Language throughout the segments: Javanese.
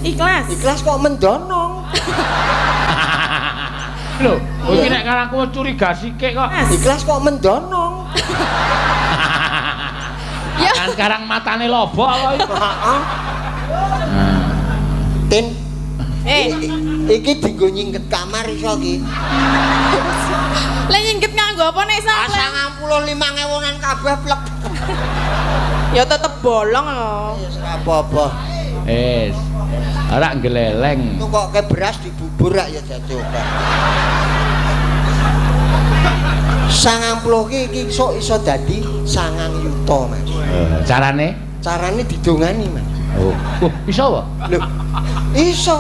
Ikhlas. Ikhlas kok mendonong. Lho, iki nek karo aku curiga sithik kok. Ikhlas kok mendonong. Ya. Kan karang matane lobo apa iki? Heeh. Tin. Iki dienggo nyingket kamar iso iki. Lah nyingket nganggo apa nek sak? 95.000-an kabeh plek. Ya tetep bolong lho. Wis apa-apa. Wis. Ora geleleng. Tukoke beras dibubur rak ya dadi oke. 90 iki iso dadi 9 yuta, Mas. Carane? Carane didongani, Mas. Oh, iso wae. Lho, iso.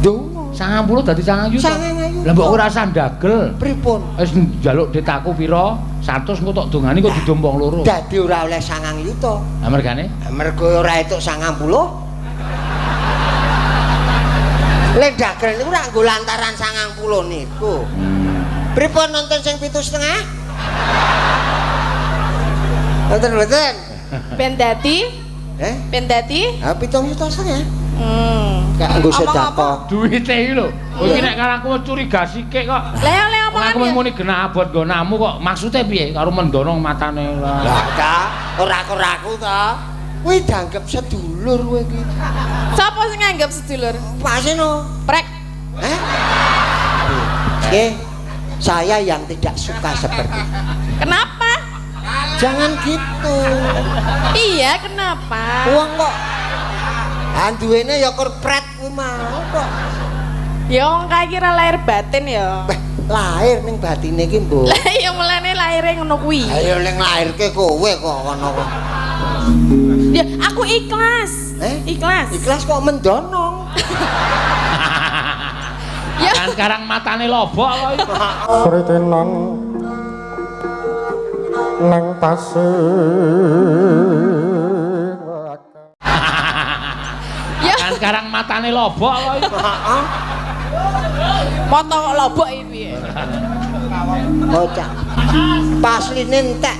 Dongo 90 dadi 9 juta. 9 Lah mbok ora usah ndagel. pripun? Wis njaluk ditaku pira? 100 engko tok dongani kok didombong loro. Dadi ora oleh 9 yuta. Lah mergane? Mergo ora entuk 90. Lek dagel niku rak nggo lantaran 90 niku. Pripun nonton sing 7,5? Nonton. Ben dadi? Ben dadi? Ah 7,5 juta. Gak nggo Omong sedekah. Duwite iki lho. Iki nek karo aku curiga sithik kok. Lah oleh apa? Aku muni genah abot nggonamu kok. Maksude piye karo mendonong matane. Lah ta, ora aku ta. Kuwi dianggep sedulur kowe iki. Sapa sing nganggep sedulur? Pasino. Prek. Oke. Saya yang tidak suka seperti itu. Kenapa? Jangan gitu. Iya, kenapa? Wong kok anduwene ya korpret kuwi mau kok. Ya wong kae kira lahir batin ya. Lahir ning batine iki, Mbok. Lah ya mulane lahire ngono kuwi. Ayo ning lahirke kowe kok ngono kok. Ya aku ikhlas. Ikhlas. Ikhlas kok mendonong. Ya kan karang matane lobo apa iki? Sritenan nang tasih. Ya Kan karang matane lobo apa iki? Heeh. moto kok lobok iki piye? Bocah. Pasline entek.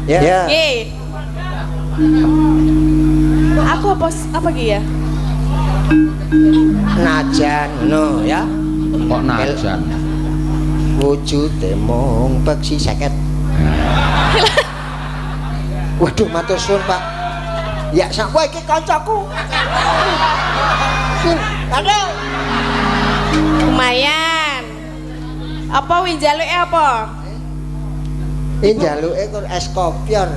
Ya. Nggih. Aku apa ki ya? Najan ngono ya. Kok najan? Wujude mung peksi 50. Waduh matur suwun, Pak. Ya sapa iki kancaku? Aduh. Lumayan. Apa wi njaluke apa? Njaluke kok es kopior.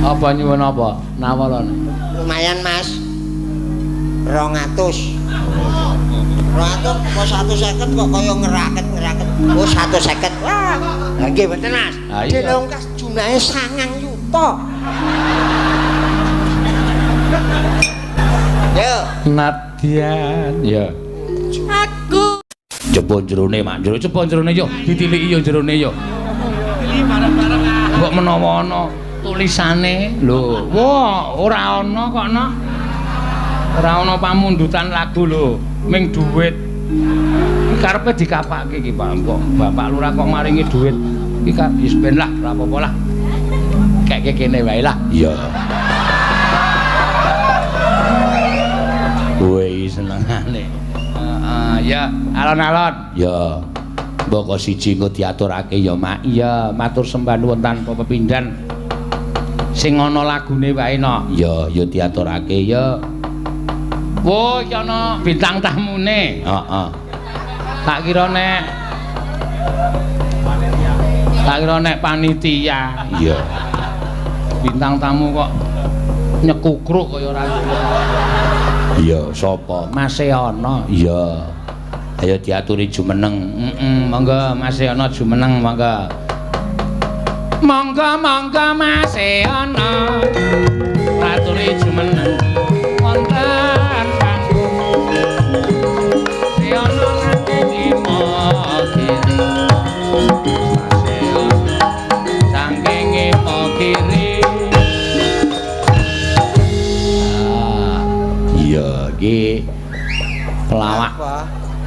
Apa nyuwun apa? Nawalane. Lumayan, Mas. 200. 200 kok 150 kok kaya ngeraket. Oh 150. Wah. Lah nggih mboten, Mas. Dene wong kas jumlahe 9 yuta. Yo, Nadian, ya. Aku. Coba jerone, Mak. Coba jerone yo, ditiliki yo jerone yo. Kok menawa ana tulisane lho. Wah, ora ana kok, Nok. Ora ana pamundutan lagu lho, ming dhuwit. Iki karepe dikapake iki, Pak. Kok Bapak Lurah kok maringi dhuwit. Iki kan wis ben lah, ora apa-apa lah. Kayak kene wae lah. Iya. Kowe senengane. Heeh, ya, alon-alon. Ya. Mbok siji engko diaturake ya, Mak. Iya, matur sembah nuwun tanpa pepindhan. Sing ana lagune wae, Nok. Ya diaturake ya. Wo, iki ana bintang tamune. Heeh. Tak kira nek panitia. Iya. Bintang tamu kok nyekukruk kaya ora. Iya, sapa? Mas ana. Iya. Ayo diaturi jumeneng. Monggo Mas ana jumeneng, monggo. Monggo Mas ana. Aturi jumeneng. Wonten panggung. Seana nganti kiri. Saking kiri. Iya, iki pelawak.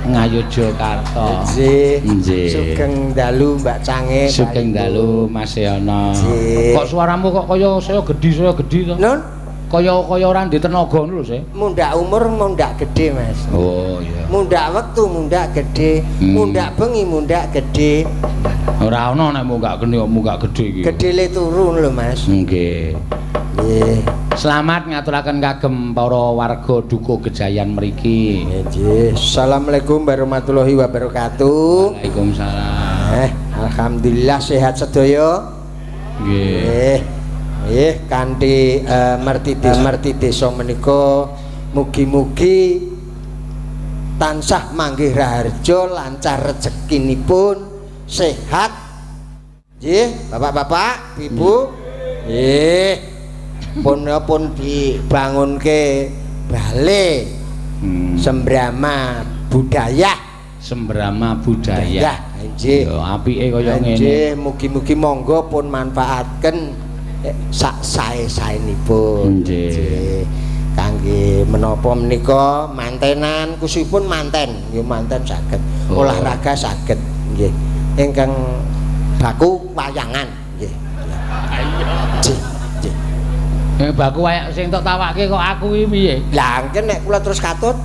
Ngayogyakarta. Nggih. Sugeng dalu Mbak Cange. Sugeng dalu Mas Yono. Kok suaramu kok kaya saya gedhi to? Nun, kaya ora ndek tenaga lho, Se. mundak umur mundak gede, Mas. Oh, iya. Mundak wektu mundak gede, mundak bengi mundak gede. Ora ana nek munggak geni kok munggak gedhe iki. Gedele turu lho, Mas. Nggih. Nggih. Selamat ngaturaken kagem para warga Dukuh Gejayan mriki. Nggih. Assalamualaikum warahmatullahi wabarakatuh. Waalaikumsalam. Alhamdulillah sehat sedaya. Nggih. Nggih, kanthi merti desa menika mugi-mugi tansah manggih raharja, lancar rezekinipun, sehat. Nggih, Bapak-bapak, Ibu. Nggih. Pun dibangunke bale sembrama budaya. Nggih. Ya apike kaya ngene. Nggih, mugi-mugi monggo pun manfaatken sak sae-saenipun. Nggih. Kangge menapa menika mantenan kusipun manten, nggih manten saged. Olahraga saged nggih. Ingkang baku wayangan nggih. Baku wayak sing tok tawakke kok aku iki piye? Lah engke nek kula terus katut.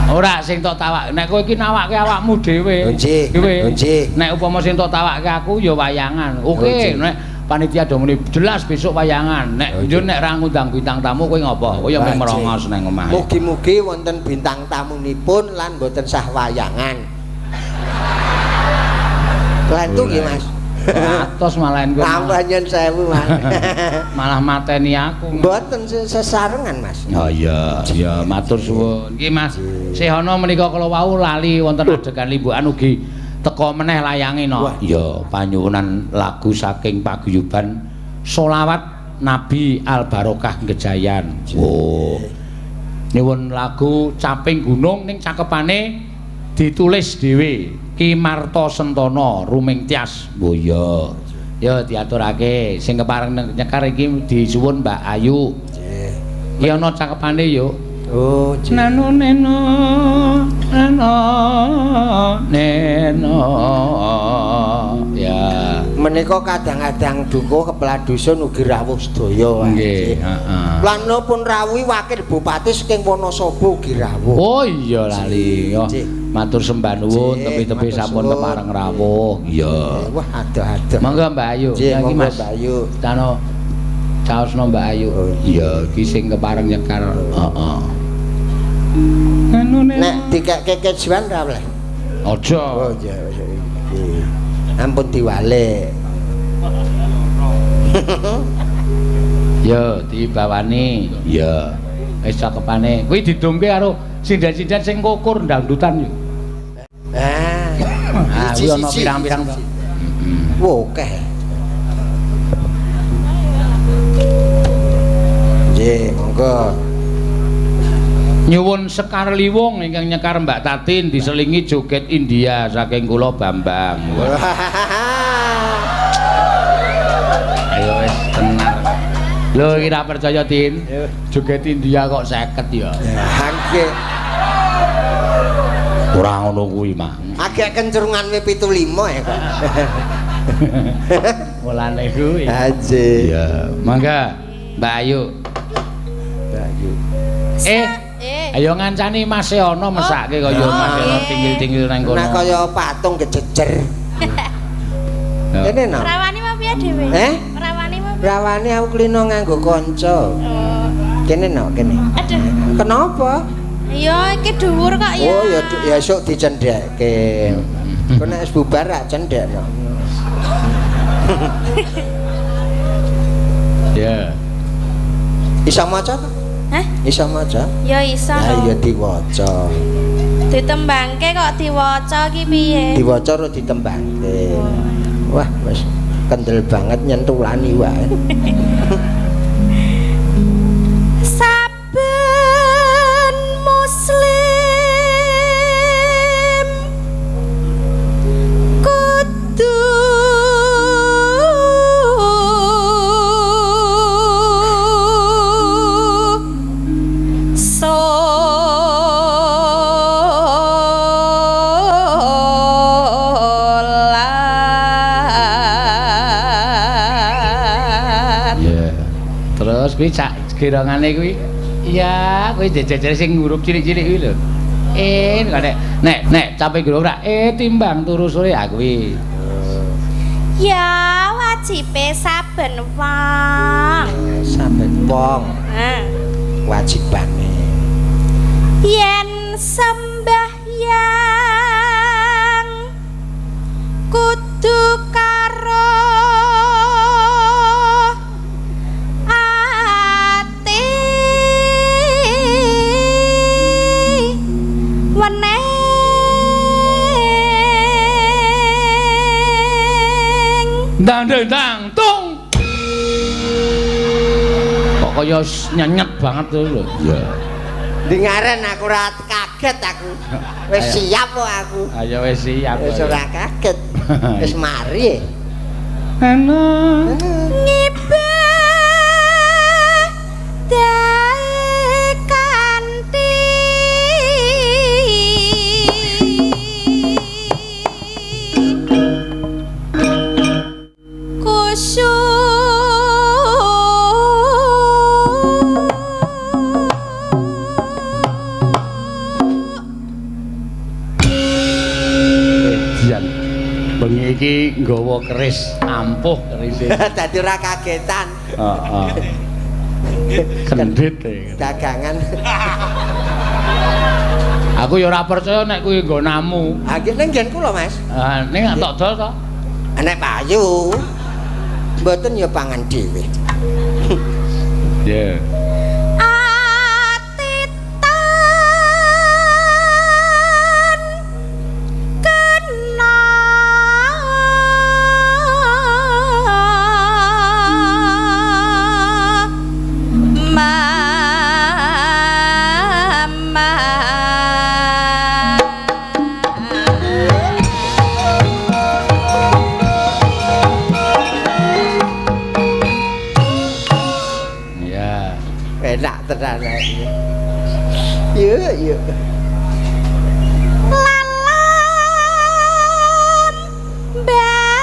Ora sing tok tawak, nek kowe iki nawakke awakmu dhewe. Nggih. Nek upama sing tok tawakke aku ya wayangan. Oke, nek panitia do muni jelas besok wayangan. Nek yo nek ra ngundang bintang tamu kowe ngopo? Kowe ya mung merongos nang omah. Mugi-mugi wonten bintang tamunipun lan boten sah wayangan. Klantu nggih, Mas. Atos malahan kowe. Tambah nyen 1000, Mas. Malah mateni aku. Mboten sesarengan, Mas. Oh iya, ya matur suwun. Nggih, Mas. Sehono menika kala wau lali wonten adegan limbukan ugi teka meneh layange no. Ya, panyuwunan lagu saking paguyuban Sholawat Nabi Al Barokah Gejayan. Oh. Nyuwun lagu Caping Gunung ning cakepane ditulis dhewe Ki Marto Sentono Ruming Tias. Oh iya. Ya diaturake sing kepareng nyekar iki disuwun Mbak Ayu. Nggih. Ki ana cakepane yo. Oh, nano neno ya menika kadang-kadang dukuh kepala dusun ugi rawuh sedaya. Nggih, heeh. Lan pun rawuh wakil bupati saking Wonosobo ugi rawuh. Oh iya lali. Yo matur sembah nuwun tepi-tepi sampun kepareng rawuh. Iya. Wah adoh-adoh. Monggo Mbak Ayu. Iki Mas Mbak Ayu. Tano caosno Mbak Ayu. Iya, iki sing kepareng nyekar. Heeh. Nek dikek kejuan ra oleh. Aja. Oh iya. Ampun diwale. Ya dibawani. Ya. Wis cakepane. Kuwi didongke karo sindan-sindan sing kukur dangdutan yo. Kuwi ana pirang-pirang to. Oke. Nggih, monggo. Nyuwun Sekar Liwong ingkang nyekar Mbak Tatin diselingi joget India saking kula Bambang. Ayo wis tenar. Lho iki ra percaya Tin. Joget India kok 50 ya. Nggih. Ora ngono kuwi, Mang. Agek kencrungan W75 ya kok. Mulane kuwi. Aje. Iya, mangga Mbak Ayu. Mbak Ayu. Ayo ngancani Mas Seono mesake kaya Mas Seono tinggil-tinggil nang kono. Nek kaya patung gejejer. Kene no. Rawani mau piye dhewe? Rawani mau piye? Rawani aku klino nganggo kanca. Kene no, kene. Aduh. Kenapa? Iya, iki dhuwur kok ya. Oh ya esuk dicendekke. Kok nek wis bubar ra cendekno. Ya. Isa maca ta? Hah? Isa maca? Ya iso. Lah iya diwaca. Ditembangke kok diwaca iki piye? Diwaca ro ditembangke. Wah, wis kendel banget nyentulani wae. Saben muslim kudu Terus kuwi sak girongane kuwi iya kuwi jejer sing huruf cilik-cilik kuwi lho. Nek cape gurung ra timbang turu sore ya kuwi. Ya wajibe saben wong. Saben wong. Wajibane. Yen sembahyang kudu karo ati weneng dang tung kok kaya nyenyet banget lho ya Dengaren aku ora kaget aku. Wis siap kok aku. Ayo wis siap. Wis ora kaget. Wis mari. Ana ngibadahi kanthi bengi iki nggawa keris ampuh kerise. Dadi ora kagetan. Heeh. Kendhit dagangan. Aku ya ora percaya nek kuwi nggo namu. Ha iki ning nggenku lho, Mas. Ah, ning tak dol to. Nek payu. Mboten ya pangan dhewe. Ya. Enak tenan iki. Yuk. Lalam baran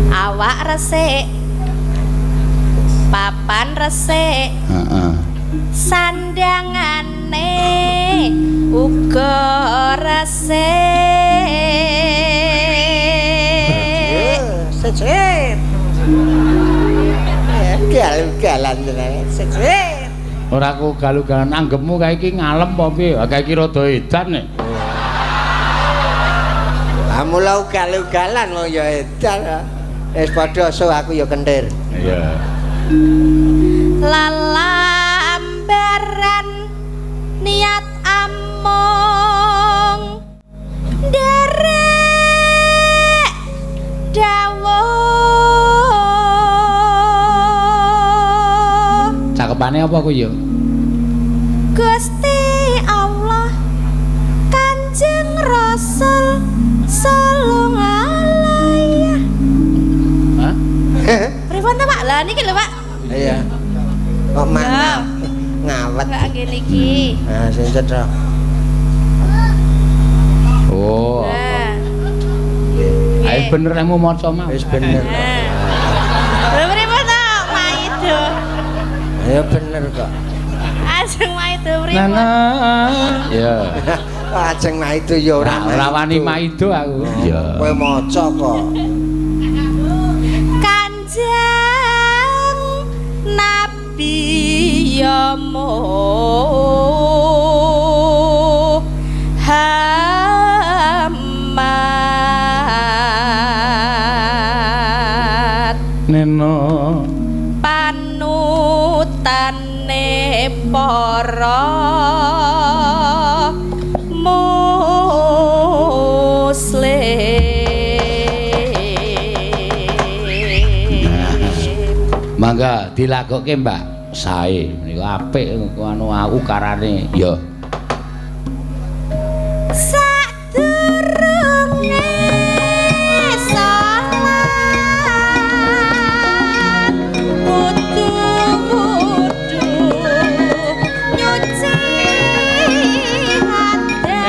awak resik papan resik sandangane uga resik secet. Galu-galan tenan secet. Ora aku galu-galan anggepmu kae iki ngalem apa piye? Kae iki rada edan nek. Ah mula galu-galan mau ya edan. Wis padha so aku ya kentir. Iya. Lalambaran niat among derek dawuh cakepane apa ku ya Gusti Allah Kanjeng Rasul sallallahu alaihi. Hah? Pripun ta Pak? Lah niki lho Pak. Iya. Kok mana? Ngawet. Lah ngene iki. Nah, sing cetha. Oh. Nah. Ayo bener nek mu maca mah. Wis bener. Lha pripun ta Maido? Ya bener kok. Ajeng Maido pripun? Nah. Ya. Ajeng Maido ya ora wani Maido aku. Iya. Kowe maca kok. Kanjeng Nabi ya Muhammad Neno panutane para muslim. Mangga dilagokke Mbak. Sae menika apik anu ukarane ya. Sadurunge salat kudu nyuci hati.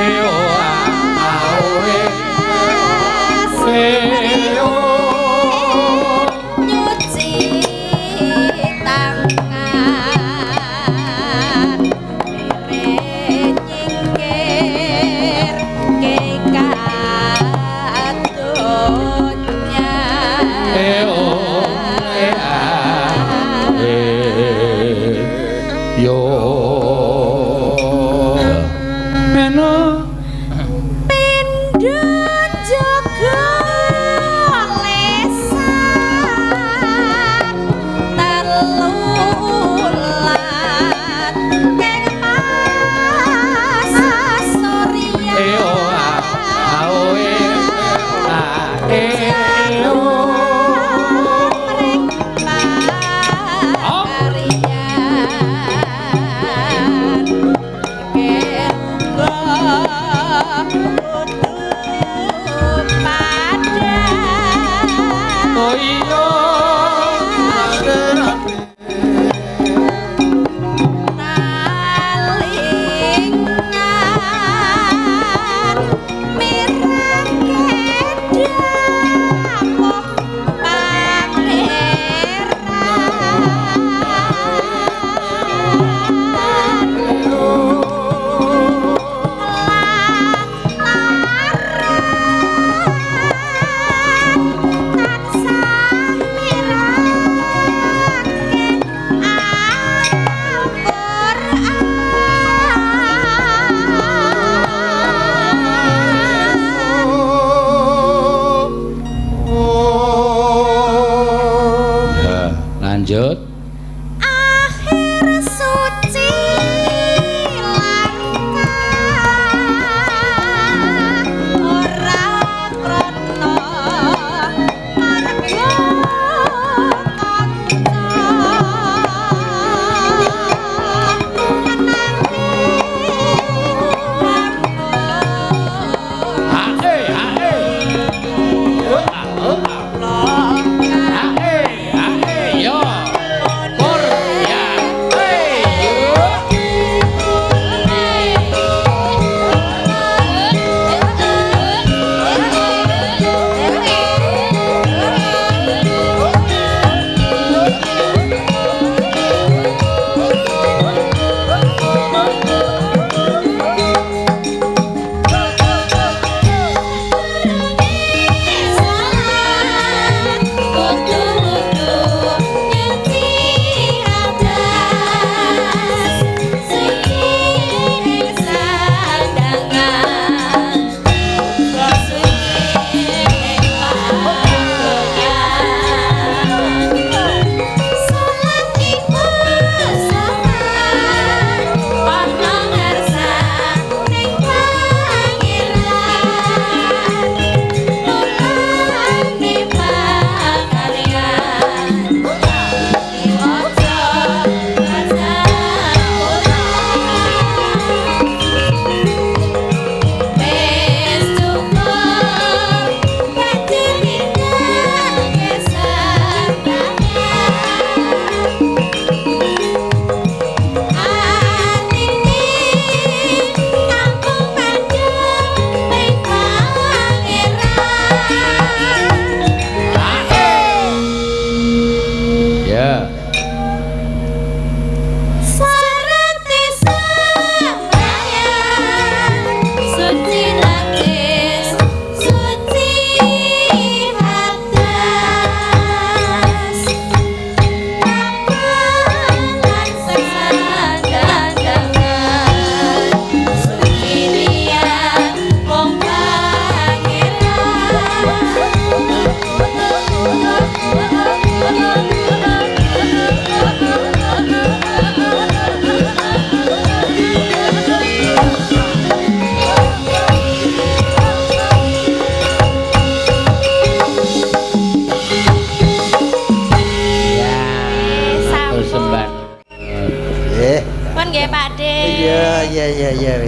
Lanjut. Akhir suci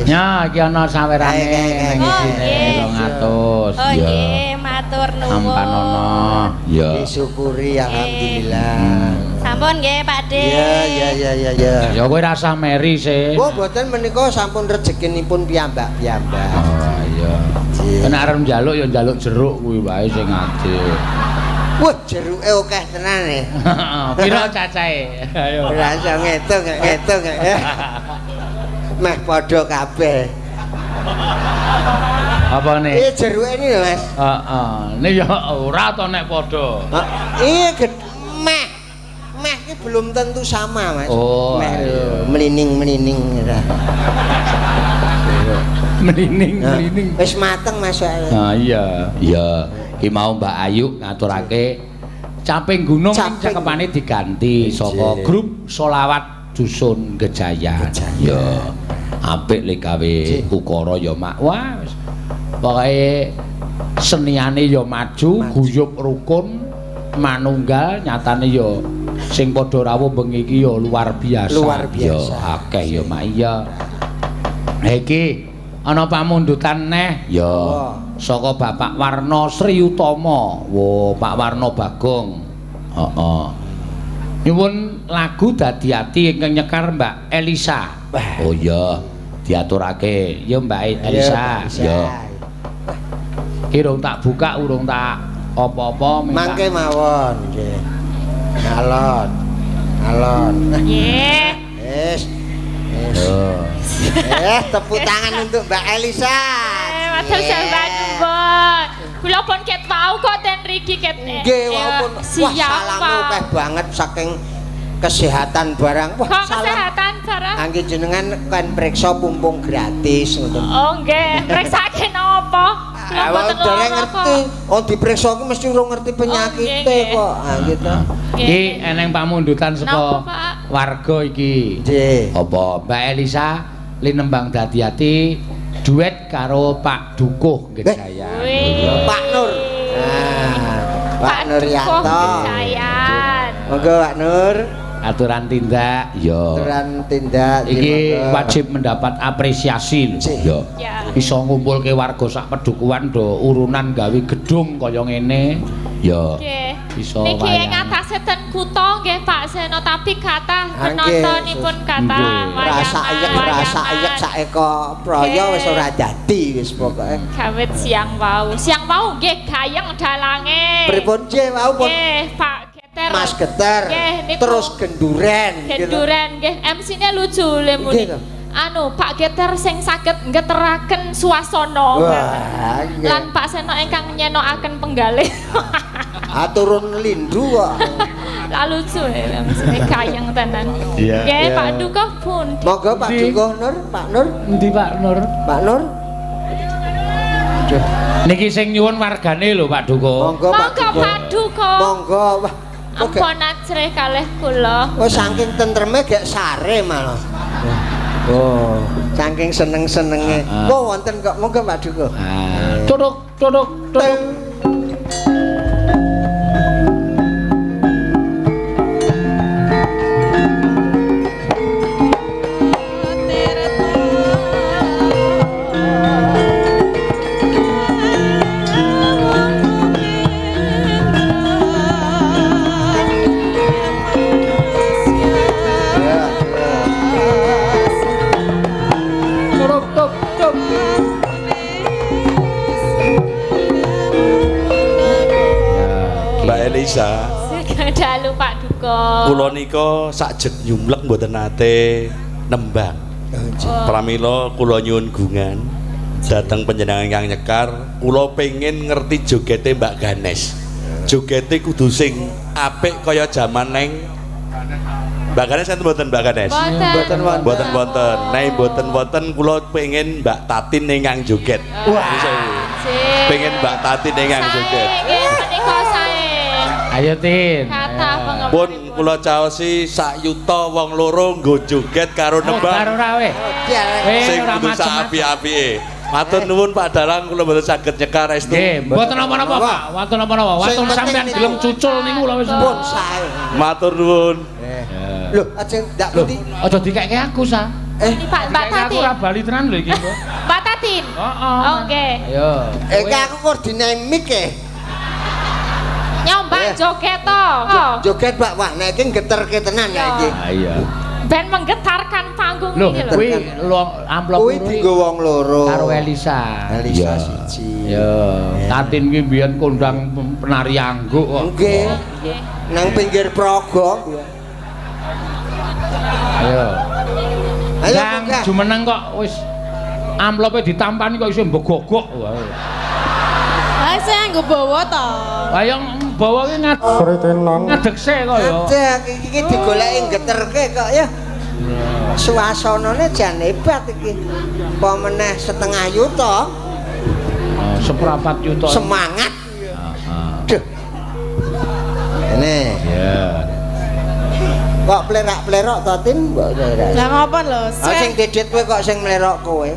Ya, iki ana sawerane nang isine 200. Oh nggih, matur nuwun. Ampanono. Ya. Disyukuri alhamdulillah. Sampun nggih, Pakde. Ya. Ya kowe rasah meri sih. Oh, mboten menika sampun rezekinipun piyambak-piyambak. Oh iya. Nek arep njaluk ya njaluk jeruk kuwi wae sing adil. Wah, jeruke akeh tenan e. Pira cacahe? Ayo. Ora iso ngitung. Meh padha kabeh. Apa nih? Iki jeruke iki lho, Mas. Heeh. Nek ya ora to nek padha. Iya meh iki belum tentu sama, Mas. Oh, meh iya. melining-melining ora. Melining. Wis mateng Mas. Nah iya. Iya. Ki mau Mbak Ayu ngaturake Caping Gunung cakepane diganti saka grup Solawat Dusun Gejayan. Ya. Apik le gawe ukara ya Mak. Wah wis. Pokoke seniane ya maju, guyub rukun, manunggal, nyatane ya sing padha rawuh bengi iki ya luar biasa. Ya akeh ya Mak iya. Iki ana pamundutan neh ya saka Bapak Warna Sri Utama. Wo Pak Warna Bagong. Heeh. Nyuwun lagu Dadi Ati ingkang nyekar Mbak Elisa. Oh iya, diaturake ya Mbak Elisa. Ya. Ki urung tak buka, urung tak apa-apa mangke mawon nggih. Alon. Nggih. Wis. Tepuk tangan untuk Mbak Elisa. Matur sembah nuwun. Kula pun ket wau kok ten mriki ket. Nggih, walaupun wah salammu akeh banget saking kesehatan barang. Wah, kesehatan barang. Angge jenengan kan priksa pumpung gratis ngoten. Oh nggih, priksake napa? Kula dereng ngerti. Oh diperiksa ki mesti ora ngerti penyakite kok. Ah gitu. Iki eneng pamundutan saka warga iki. Nggih. Apa Mbak Elisa linembang dadi ati duet karo Pak Dukuh Gedhayan. Pak Nur. Nah, Pak Nuryanto. Monggo Pak Nur. Aturan tindak ya. Aturan tindak iki wajib mendapat apresiasi lho. Ya. Iso ngumpulke warga sak Pedukuhan do urunan gawe gedung kaya ngene. Ya. Nggih. Iso Niki ing atase ten kutha nggih Pak Seno tapi kathah penontonipun kathah rasa ayek saeka praya wis ora dadi wis pokoke. Kawit siang wau nggih gayeng dalange. Pripun nggih wau pun? Nggih Pak Geter. Mas Geter. Terus genduren. Genduren nggih MC-ne lucu le muni. Anu Pak Geter sing saged ngeteraken suasana. Wah, lan Pak Seno ingkang nyenokaken penggalih. Aturun lindu kok. Lah lucu MC-ne gayeng tenan. Nggih Pak Dukuh pun. Monggo Pak Dukuh Nur, Pak Nur. Endi Pak Nur? Pak Nur. Niki sing nyuwun wargane lho Pak Dukuh. Monggo Pak Dukuh. Monggo. Ampun ajrih kalih kula. Oh saking tentreme gek sare malah. Oh, saking seneng-senenge. Oh wonten kok monggo Pak Dukuh. Tuduk. Elisa. Dalu Pak Dukuh. Kula nika sajeg nyumlek mboten nate nembang. Pramila kula nyuwun gungan dhateng panjenengan ingkang nyekar, kula pengin ngerti jogete Mbak Ganes. Jogete kudu sing apik kaya jaman neng Mbak Ganes enten mboten Mbak Ganes? Mboten wonten. Nek mboten wonten kula pengin Mbak Tatin ingkang joget. Wah. Pengen Mbak Tatin ingkang joget. Menika sae. Ayo Tin. Pun kula caosi sak yuta wong loro nggo joget karo nembang. Karo ra weh. Sing kudu sak api-apike. Matur nuwun Pak Dalang kula mboten saged nyekar restu. Nggih, mboten napa-napa Pak. Wonten napa-napa. Wonten sampean gelem cucul niku lho wis pun sae. Matur nuwun. Lho, ajeng ndak pundi? Aja dikeke aku sa. Pak Tatin. Aku ora bali tenan lho iki, Mbok. Pak Tatin. Oh, nggih. Ayo. Iki aku koordinamik e. Nyombang joget to. Joget Pak, wah nek iki geterke tenan ya iki. Ha iya. Ben menggetarkan panggung iki lho. Kuwi amplop kuwi dienggo wong loro. Karo Elisa. Elisa siji. Ya, Tatin ki mbiyen kondang penari angguk kok. Nggih. Nang pinggir progo. Ayo. Ayo jumeneng kok wis amplope ditampani kok iso mbogogok wae. Ha saya nggo bawa to. Ayo bawa ki ngadekse kok ya. Cek iki digoleki geterke kok ya. Suasanane jan hebat iki. Apa meneh setengah yuta? Seprapat yuta. Semangat. Duh. Ini. Ya. Kok plerak-plerok to Tin? Lah ngapa lho? Sing didit kowe kok sing mlerok kowe.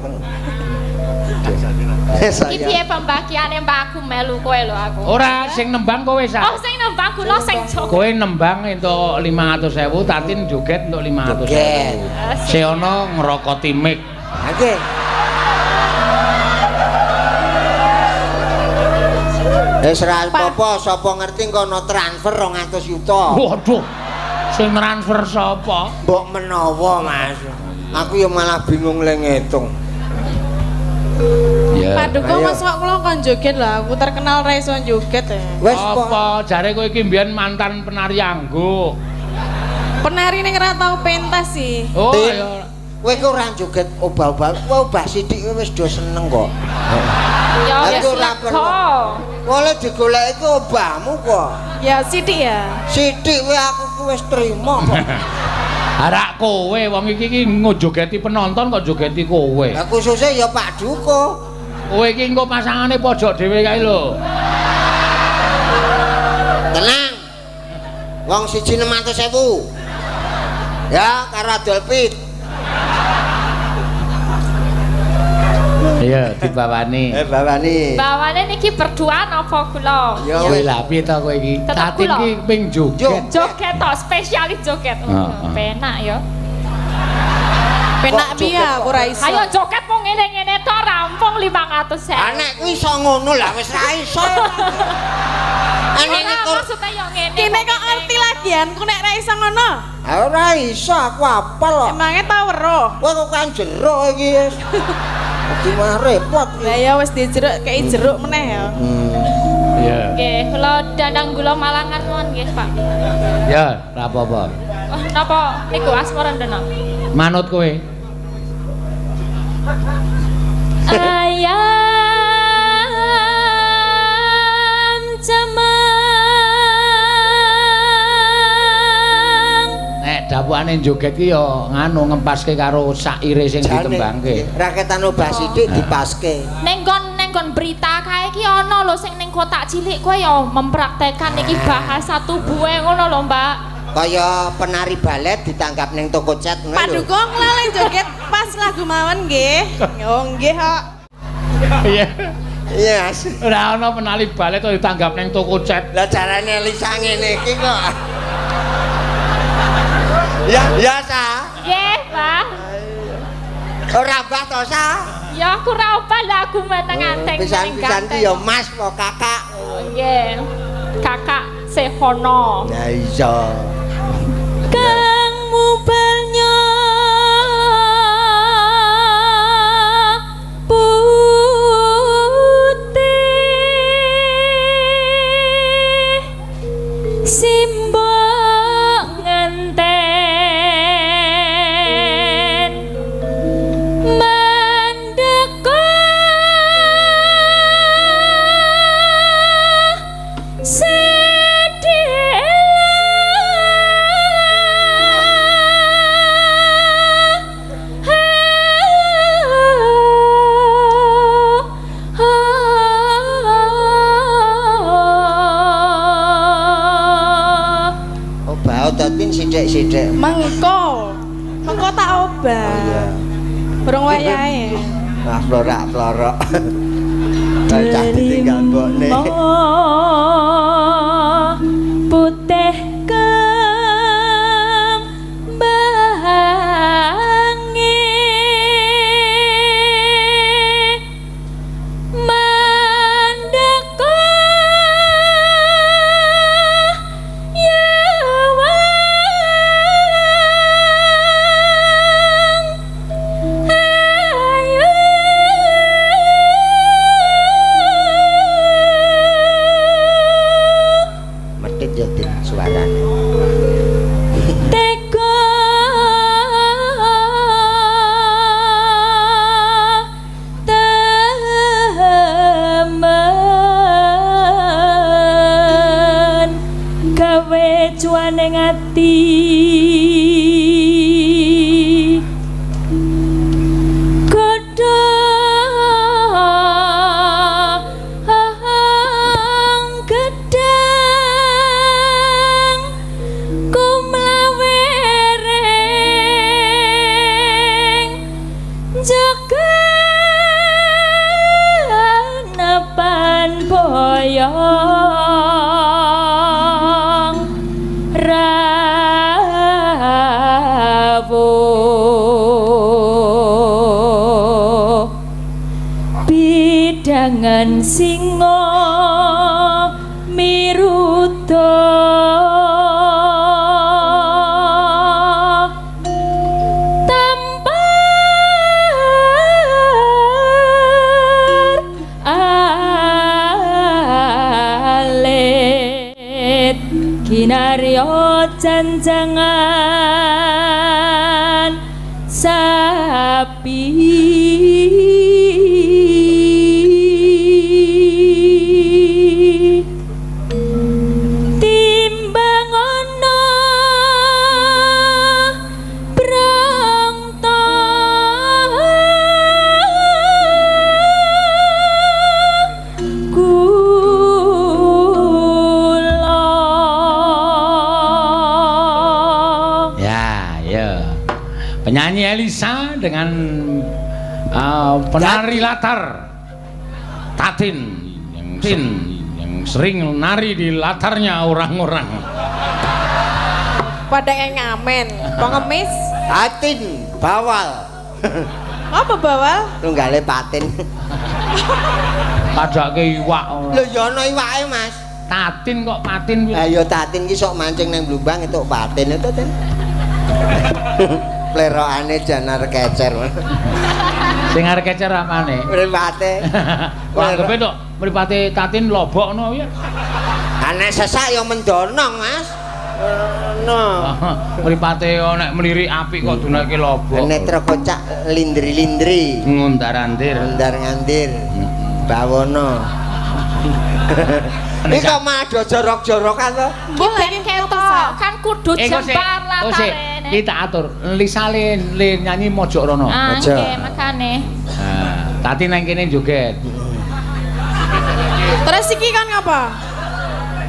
Iki piye pembagiane Mbak aku melu kowe lho aku. Ora sing nembang kowe sa. Oh sing nembang kula sing joget. Kowe nembang entuk 500.000, Tatin joget entuk 500.000. Seono ngrokoti mic. Oke. Wis ra apa-apa, sapa ngerti kono transfer 200 juta. Waduh. Sing transfer sapa? Mbok menawa, Mas. Aku ya malah bingung le ngitung. Ya. Pak Dukuh Mas kok kula kon joget lho, aku terkenal ra iso joget ya. Wis apa jare kowe iki mbiyen mantan penari angguk. Penari ning ora tau pentas sih. Oh, ayo. Kowe ku ora joget obah-obah, obah sithik wis do seneng kok. Ya wis ora perlu. Oleh digoleki ku obahmu kok. Ya sithik ya. Sithik kowe aku ku wis trima kok. Arak kowe wong iki ngojogeti penonton kok jogeti kowe. Lah khususnya ya Pak Dukuh. Kowe iki engko pasangane pojok dhewe kae lho. Tenang. Wong siji 600.000. Ya, karo adol pit. Iya, dibawani. Bawani. Bawane niki berduaan apa kula? Ya Wis lah piye to kowe iki? Tetep Tatin kula. iki ping joget. Joget to, spesialis joget. Penak ya. Penak piye aku ora iso. Ayo joget mung ngene-ngene to rampung 500.000. Anek kuwi iso ngono lah wis ra iso. Anek Ora kok maksudnya yo ngene. Kene kok ngerti lagianku nek ra iso ngono. ora iso aku apal kok. Emange tau weruh. Kowe kok kan jeruk iki wis. Dadi mah repot. Lah ya wis dijeruk kei jeruk meneh ya. Iya. Nggih, kula dandang gula Malangan nuwun nggih, Pak. Ya, ora apa-apa. Oh, napa niku asmara ndono? Manut kowe. Ayam cemang. Nek dapukane joget ki ya nganu ngempaske karo saire sing ditembangke. Raketan obah sithik dipaske. Ning kon berita kae ki ana lho sing ning kotak cilik kowe ya mempraktekkan iki bahasa tubuhe ngono lho, Mbak. Kaya penari balet ditangkap ning toko cat ngono Pak lho. Dukung lali joget pas lagu mawon nggih. Oh nggih kok. Iya. Yes. Ora ana penali balet kok ditanggap ning toko cat. Lah carane Lisa ngene iki kok. Ya Sa. Nggih, Pak. Ora mbah to Sa. Ya aku ra obah lah aku meneng anteng. Pisan-pisan ki ya Mas apa Kakak. Nggih. Kakak Sehono. Ya iso. Kang mubalnya putih simbok ngenten mandeka sithik-sithik. Mengko tak obah. Iya. Burung wayahe. Nah, florak-florok. Cacah ditinggal mbokne. Putih ning ati godhong gedang kumlawereng jaga napan boyong bidangan singa miruta tampar alit kinarya janjangan sapi penyanyi Elisa dengan penari latar Tatin yang sering nari di latarnya orang-orang. Pada ngamen, pengemis. Tatin bawal. Apa bawal? Tunggale patin. Padake iwak. Lho ya ana iwake, Mas. Tatin kok patin. Lah ya tatin ki sok mancing nang blumbang entuk patin itu, Tin. Plerokane jan arep kecer. Sing arep kecer apane? Mripate. Anggepe tok mripate tatin lobokno ya. Anek sesak ya mendonong, Mas. No. Mripate nek mlirik apik kok dunake lobok. Netra kocak lindri-lindri. Ngundarandir. Ngundar-ngandir. Bawono. Iki kok mado jorok-jorokan to? Ki ben ketok kan kudu jempar latare. Iki tak atur. Lisale nyanyi mojok rono. Ah, nggih, makane. Tati nang kene joget. Terus iki kan ngapa?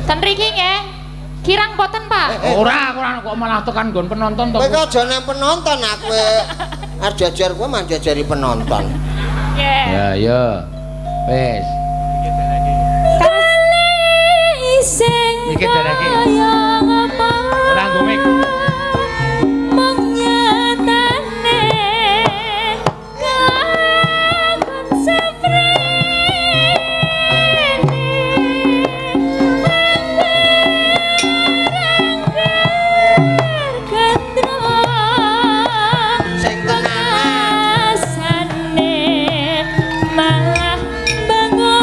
Ten riki nggih. Kirang boten, Pak? Ora kok malah tekan nggon penonton to. Kowe kok aja nang penonton aku. Arep jajar kowe mah jajari penonton. Nggih. Ya. Wis. Sing iki dereke. Ora nggo mik. Bangun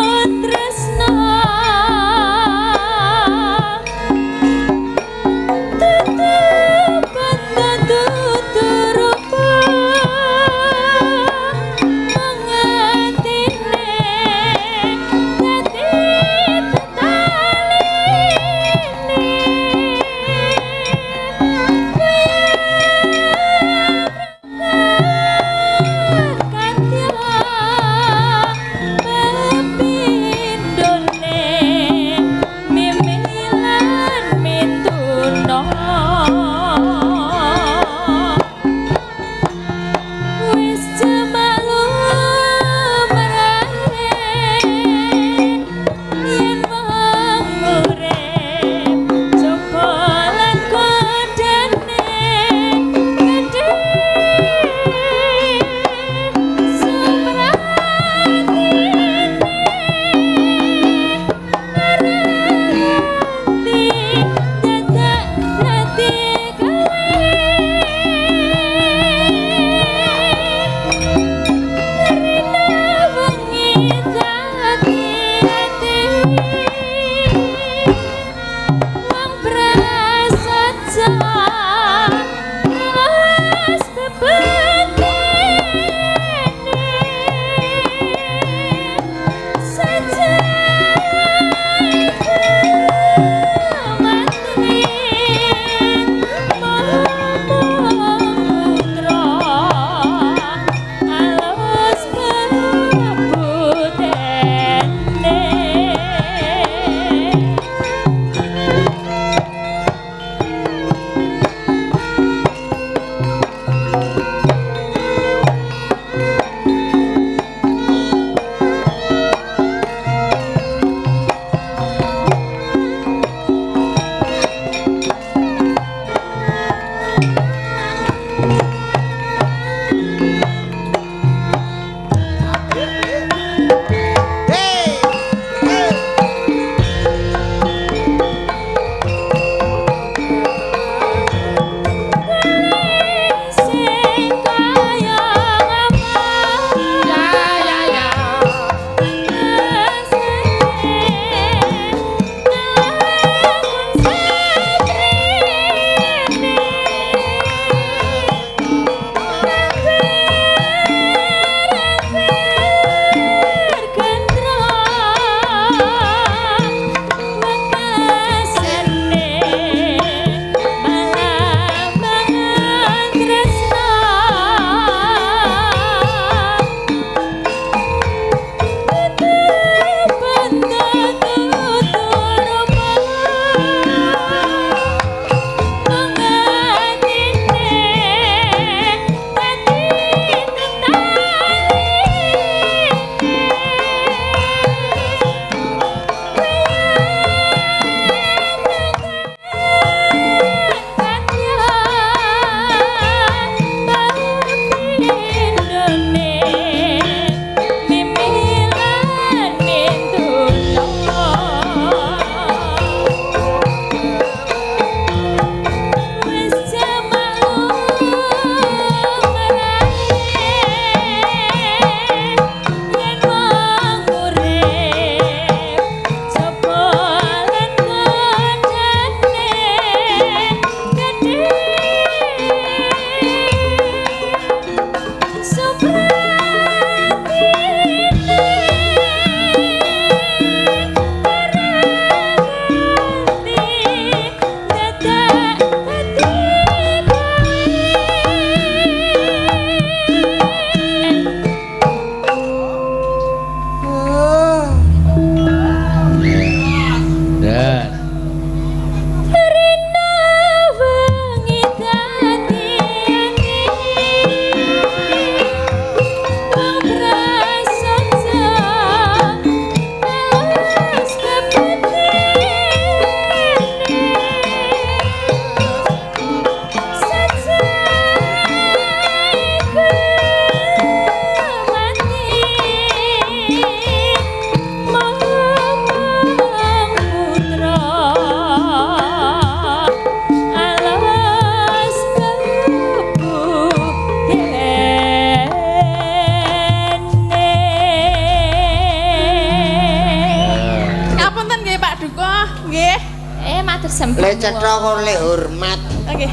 matur sembah. Le cetha kok le hormat. Oke.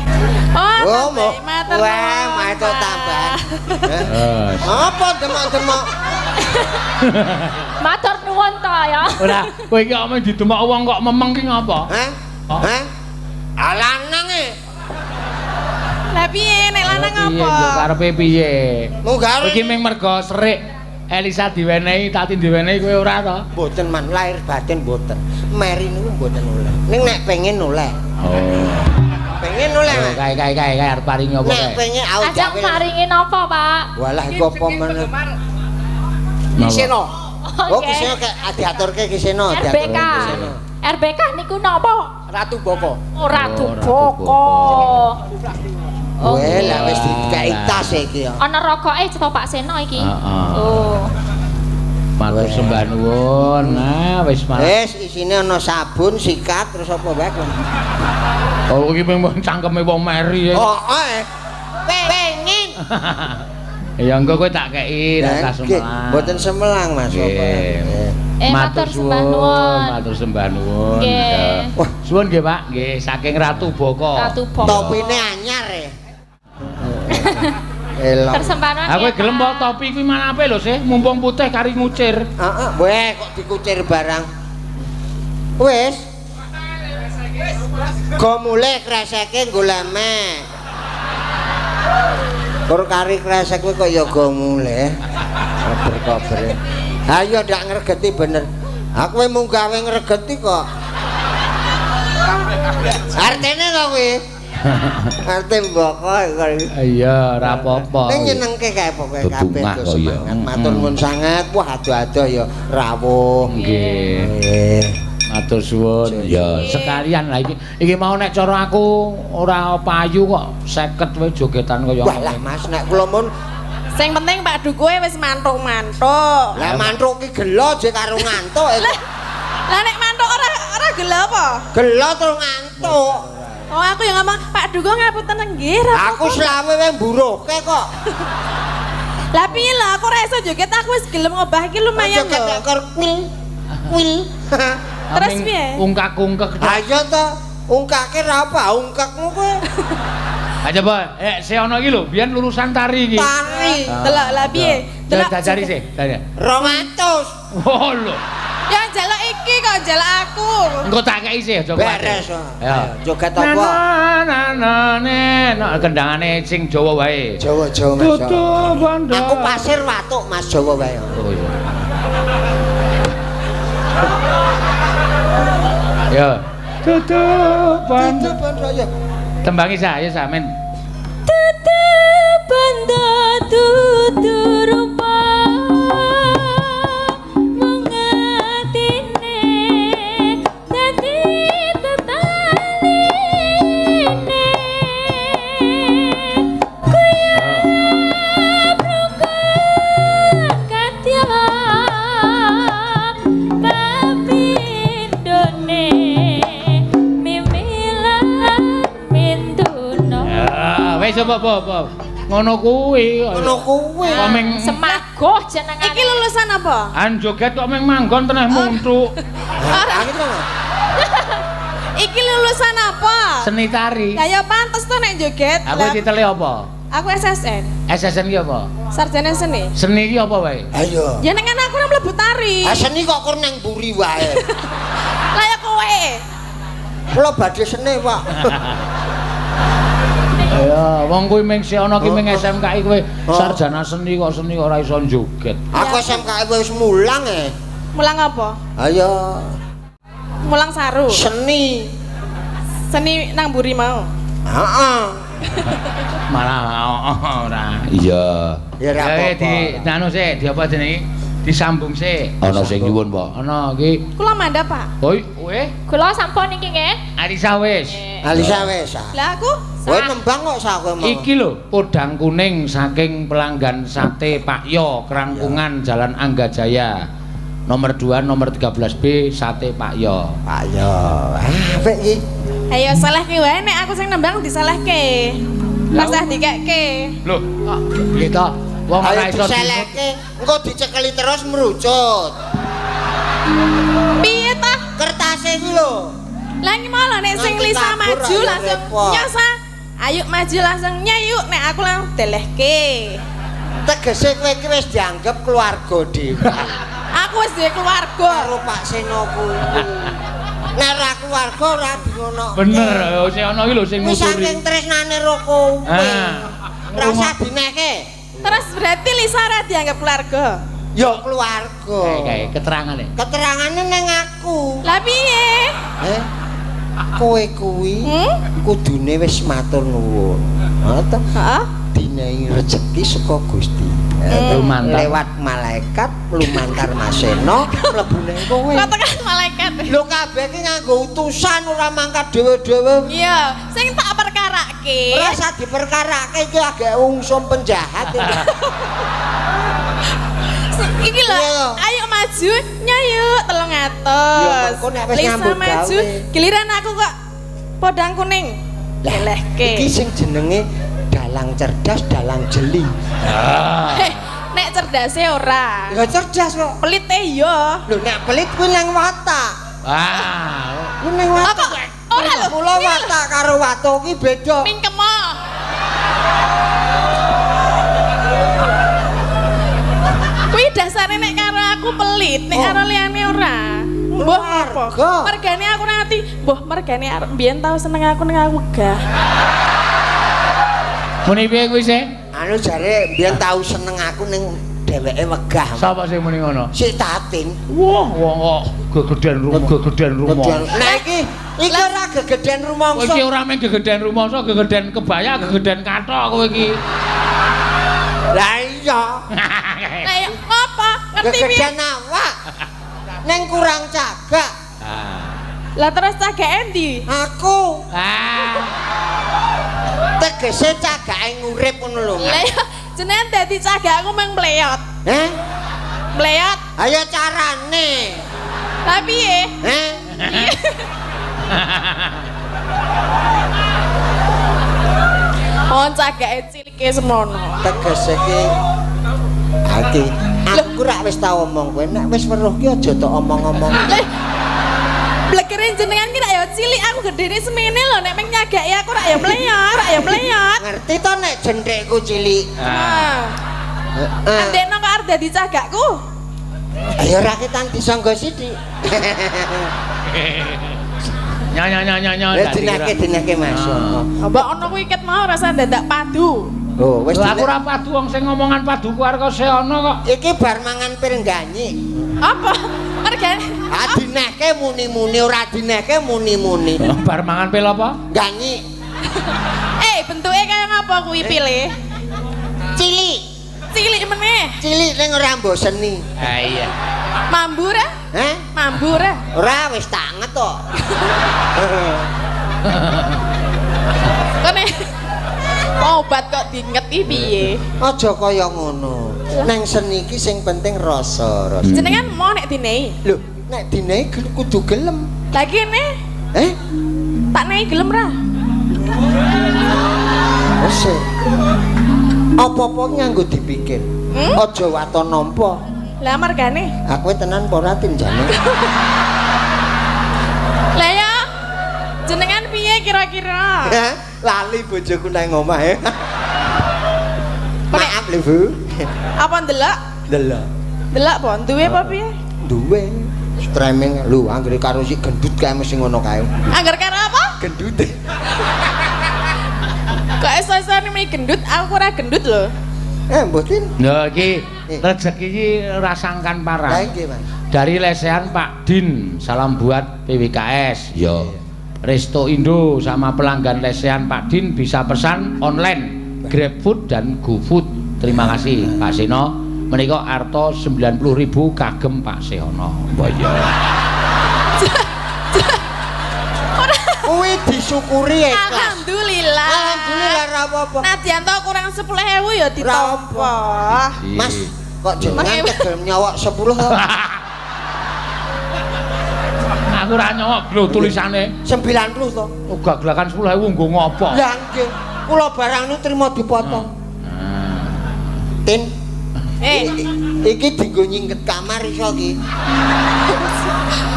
Oh, mau. matur. Wah, matur tambah. Apa demok-demok? Matur nuwun to ya. Ora, kowe iki omong didemok wong kok memeng ki ngapa? Hah? Hah? Lanang e. Lah piye nek lanang apa? Piye karepe piye? Munggah. Iki mung mergo serik Elisa diwenehi, Tati diwenehi kowe ora to? Mboten man lahir batin mboten. Meri niku mboten oleh. Ning nek pengen oleh. Oh. Pengen oleh. Kae arep paringi apa kae? Nek pengen aku Ajeng maringi napa, Pak? Walah iku apa meneh? Kiseno. Oh, kiseno kek diaturke kiseno, RBK. RBK niku napa? Ratu Boko. Oh, Ratu Boko. Weh, lah wis dikai tas iki ya. Ana rokoke cetha Pak Seno iki. Heeh. Oh. Matur sembah nuwun. Nah, wis malah. Wis isine ana sabun, sikat terus apa wae. Oh, iki memang cangkeme wong meri. Oh, pengen. Ya engko kowe tak kei rasa semelang. Mboten semelang Mas. Matur sembah nuwun. Matur sembah nuwun. Nggih. Wah, suwun nggih, Pak. Nggih, saking Ratu Boko. Ratu Boko. Topine anyar e. Elok. Tersembahan. Aku gelem po topi kuwi manape lho sih, mumpung putih kari ngucir. Heeh, weh kok dikucir barang. Wis. Go mulih kreseke nggo lemek. Kur kari kresek kuwi kok ya go mulih. Kober-kober. Ayo ndak ngregeti bener. Aku mung gawe ngregeti kok. Artine to kuwi. Arte mboko iki. Iya, ora apa-apa. Ning nyenengke kae pokoke kabeh Bebungah kok ya. Matur nuwun sanget. Wah, adoh-adoh ya rawuh. Nggih. Matur suwun. Ya, sekalian lah iki mau nek cara aku ora payu kok 50 wae jogetan kaya. Wah lah Mas, nek kula mun Sing penting Pak Dukuhe wis mantuk-mantuk. lah mantuk ki gelo je karo ngantuk. Lah nek mantuk ora gelo apa? Gelo terus ngantuk. Oh, aku yang ngomong Pak Dukuh ngapunten nggih ra. Aku selawe wae mburuhke kok. Lah piye lho aku ora iso joget aku wis gelem ngobah iki lumayan Joget lho. kok kuil. Terus piye? Ungkak-ungkek. Ayo to, ungkake ra apa, ungkakmu kowe. Aja Pak, si ono iki lho, biyen lulusan tari iki. Tari. Delok lah piye? Delok jajari sih, tanya. 200. Oh lho. Ya njaluk iki kok njaluk aku. Engko tak kei sih aja Beres. Ya. Joget apa? No kendangane sing Jawa wae. Jawa-Jawa Mas. Tutup bondo. Aku pasir watuk Mas Jawa wae. Oh iya. Ya. Tutup bondo. Ya. Tembangi saya samen. Tutup bondo tuturupa. Wis apa? Ngono kuwi. Ngono kuwi. Kok ming Semagoh jenengane. Iki lulusan apa? an joget kok ming manggon teneh muntuk. Iki lulusan apa? Seni tari. Ya ya pantes to nek joget. Aku titele apa? Aku SSN. SSN ki apa? Sarjana seni. Seni ki apa wae? Ayo. Ya nek aku ora mlebu tari. Seni kok kur nang mburi wae. Lah ya kowe. Kula badhe seni, Pak. Ya, wong kuwi ming si ana ki ming SMKI kowe sarjana seni kok ora iso joget. Aku SMKI wis mulang e. Mulang apa? Ayo. Mulang saru. Seni. Seni nang mburi mau. Heeh. Malah ora. Iya. Ya ora apa-apa. Di anu sik, di apa jenenge? Disambung sik. Ana sing nyuwun, Pak. Ana iki. Kula mandhap, Pak. Hoi, weh. Kula sampun iki nggih. Alisa wis. Alisa wis. Lah aku Kowe nembang kok sak kowe mau. Iki lho, podang kuning saking pelanggan sate Pak Yo, Kerangkungan Jalan Anggajaya. Nomor 2, nomor 13B, sate Pak Yo. Pak Yo. Apik iki. ayo salehke wae nek aku sing nembang disalehke. Pas dah dikekke. Lho, gitu. Wong ora Ayo iso diseleke, engko dicekeli terus merucut. Piye tah? Kertase iki lho. Lah iki malah nek sing Nanti Lisa kabur, maju ayo langsung repot. nyasa. Ayo maju langsung nyayuk nek aku langsung delehke. Tegese kowe iki wis dianggep keluarga dhewe. Aku wis duwe keluarga. Karo Pak Seno kuwi. Nek ora keluarga ora ngono. Bener, sing ana iki lho sing Wis ngusuri. saking tresnane ro kowe. Ora usah dinehke. Terus berarti Lisa ora dianggap keluarga. Ya keluarga. Kayak keterangane. Keterangane ning aku. Lah piye? Kowe kuwi kudune wis matur nuwun. Ngoten. Heeh. Dinehi rejeki saka Gusti. Lumantar. Lewat malaikat lumantar Maseno mlebune kowe. Kok tekan malaikat. Lho kabeh iki nganggo utusan ora mangkat dhewe-dhewe. Iya, sing tak perkarake. Ora usah diperkarake iki agak ungsum penjahat iki. Iki lho, Iya. ayo maju, nyayuk 300. Ya, mengko nek wis Lisa nyambut maju, gawe. giliran aku kok podang kuning. Delehke. Iki sing jenenge dalang cerdas, dalang jeli. Nek cerdase ora. Ya cerdas kok. Pelite yo. Lho nek pelit kuwi nang watak. Wah. Kuwi nang watak. Apa? Ora lho. Mula watak karo watuk iki beda. Mingkemo. Kuwi dasare nek karo aku pelit, nek karo liyane ora. Mbah apa? Warga. Mergane aku nanti, mbah mergane arep mbiyen tau seneng aku ning aku wegah. Muni piye kuwi sih? Anu jare mbiyen tau seneng aku ning dheweke wegah. Sapa sing muni ngono? Si Tatin. Wah, wong kok gegeden rumah. Nah iki ora gegeden rumangsa. Kowe iki ora mung gegeden rumangsa, gegeden kebaya, gegeden kathok kowe iki. Lah iya. Lah ya apa? Ngerti piye? Gegeden awak. Ning kurang cagak. Lah terus cagake endi? Aku Ah. tegese cagake ngurip ngono lho. Lah ya jenengan dadi cagakku mung mleyot. Heh? Mleyot. Ayo carane. Lah piye? Heh? Oh cagake cilike semono. Tegese ki ati aku rak wis tau omong kowe nek wis weruh ki aja tok omong-omong. Blekere jenengan ki rak ya cilik aku gedene semene lho nek meng nyagaki aku rak ya mleyot. Ngerti to nek jendhekku cilik. Heeh. Andekno kok arep dadi cagakku. Ayo rakitan disangga sithik. Nyanyi. Dinake Mas. Mbak ono kuwi iket mau rasa dadak padu. Oh, wis Aku ora padu wong sing ngomongan padu ku arek seana kok. iki bar mangan pir ganyi. Apa? Mergane. Dineke muni-muni ora dineke muni-muni. Bar mangan pil apa? Ganyi. Bentuke kaya ngapa kuwi pilih? Cilik meneh. Cilik ning ora mboseni. Ha iya. Mambu ra? Heh? Mambu ra? Ora wis tak anget kok. Kene obat kok diingeti piye? Aja kaya ngono. Nang seni iki sing penting rasa. Jenengan mau nek dinehi? Lho, nek dinehi kudu gelem. Lah kene tak nehi gelem ra? Wes. Apa-apa nganggo dipikir. Aja waton nampa. Lah mergane. Aku tenan apa ora tinjane. Lah ya jenengan piye kira-kira? Lali bojoku nang omahe. Maaf lho, Bu. Apa ndelok? Delok. Ndelok apa duwe apa piye? Duwe streaming lho anggere karo si gendut kae mesti ngono kae. Angger karo apa? Gendut. Kok iso-isone meni gendut, aku ora gendut lho. Mboten. Lho iki rezeki iki ora sangkan Lah parah. iki, Mas. Dari lesehan Pak Din, salam buat PWKS. Yo. Resto Indo sama pelanggan lesehan Pak Din bisa pesan online GrabFood dan GoFood. Terima kasih Pak Seno. Menika arto 90.000 kagem Pak Seono. Mbah ya. Kuwi disyukuri ikhlas. Alhamdulillah. Alhamdulillah ora apa-apa. Nadyan to kurang 10.000 ya ditampa. Mas, kok jenengan tegel nyawak 10 to? Aku ora nyowok lho tulisane. 90 to. Gaglakan 10.000 nggo ngopo? Lah nggih, kula barang nu trimo dipotong. Tin. Iki dienggo nyingket kamar iso iki.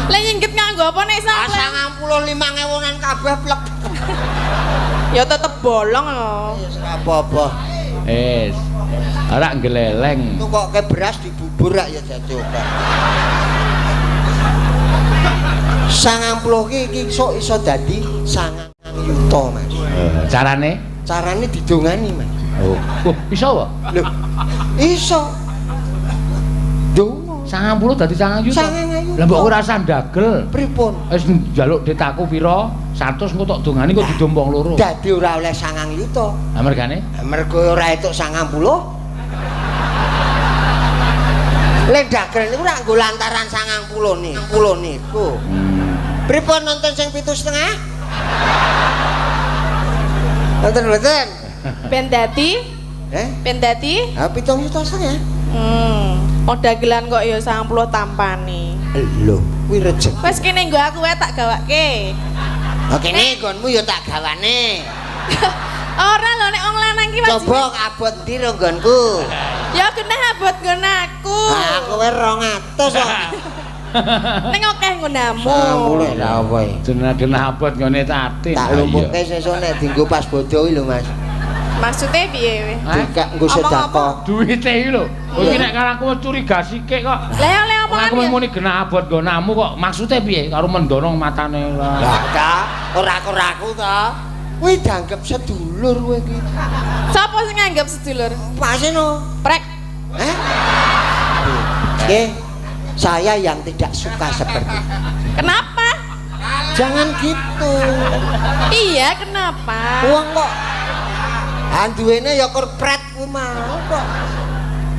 Lah nyingket nganggo apa nek sampe? 90 95.000-an kabeh plek. Ya tetep bolong lho. Wis apa-apa. Wis. Ora geleleng. Tukoke beras dibubur rak ya dadi oke. 90 iki iso dadi 9 yuta, Mas. Carane? Carane didongani, Mas. Oh, iso apa? Lho. Iso. Donga. 90 dadi 9 juta. 9 Lah mbok ora usah ndagel. Pripun? Wis njaluk ditaku pira? 100 engko tok dongani kok didompong loro. Dadi ora oleh 9 yuta. Lah mergane? Mergo ora entuk 90. Lek dagel niku ora nggo lantaran 90 niku. Pripun nonton sing 7,5? Nonton mboten? Ben dadi? Ben dadi? Ha 7,5 juta. Oh dagelan kok ya 90 tampane. Lho, kuwi rejeki. Wes kene nggo aku wae tak gawake. Oke nih, gonmu ya tak gawane. Ora lho nek wong lanang ki wajib. Coba abot ndi ro nggonku? Ya genah abot nggon aku. Aku wis 200 kok. Ning akeh nggonamu. Mulai lah apa iki? Genah abot ngene tati. Tak lumpuhke sesuk nek dienggo pas bodo iki lho, Mas. Maksudnya piye? Dikak nggo sedekah. Duwite iki lho. Kowe iki nek karo aku wis curiga sithik kok. Lah oleh omongan Aku muni genah abot nggonamu kok. Maksudnya piye? Karo mendorong matane. Lah ta, ora aku ta. Kuwi dianggep sedulur kowe iki. Sapa sing nganggep sedulur? Paseno. Prek. Oke. Saya yang tidak suka seperti itu. Kenapa? Jangan gitu. Iya, kenapa? Wong kok anduwene ya korpret kuwi mau kok.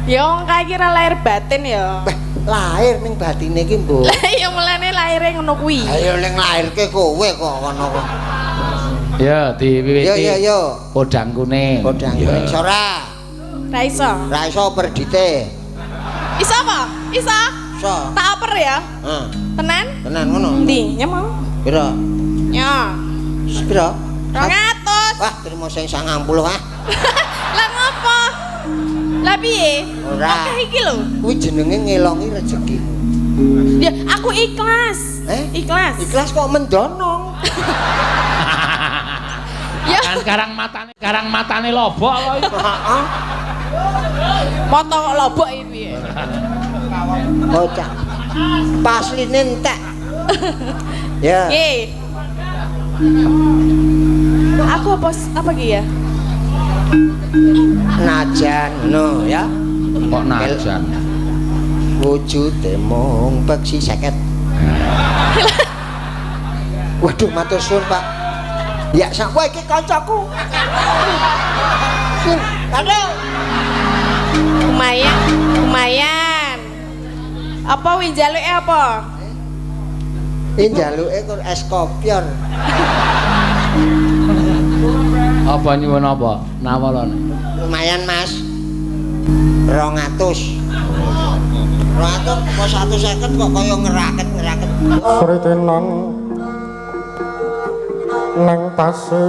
Ya wong kae kira lahir batin ya. Lahir ning batine iki, Mbok. Lah ya mulane lahire ngono kuwi. Ayo ning lahirke kowe kok ngono kok. Ya diwiwiti. Yo. Podang kuning. Podang kuning sora. Ra iso. Ra iso perdite. Iso apa? Iso. Iso. Tak oper ya? Heeh. Tenan? Tenan ngono. Ndi? Ya mau. Pira? Ya. Pira? 200. Wah, terima sing 90 ah. Lah ngopo? Lah piye? Ora. Akeh iki lho. Kuwi jenenge ngelongi rezeki. Ya, aku ikhlas. Ikhlas. Ikhlas kok mendonong. Ya, Kan karang matane lobok kok iki. Heeh. moto kok lobok iki piye? Bocah. Pasline entek. Ya. Nggih. Aku apa ki ya? Najan no ya. Kok najan. Wujude mung peksi 50. Waduh matur suwun, Pak. Ya sakwa iki kancaku. Aduh. Lumayan. Apa win jaluke apa? Ini jaluke kok es kopior. Apa nyuwun apa? Nawalane. Lumayan, Mas. 200. 200 kok 150 kok kaya ngeraket. Sritenan nang tasih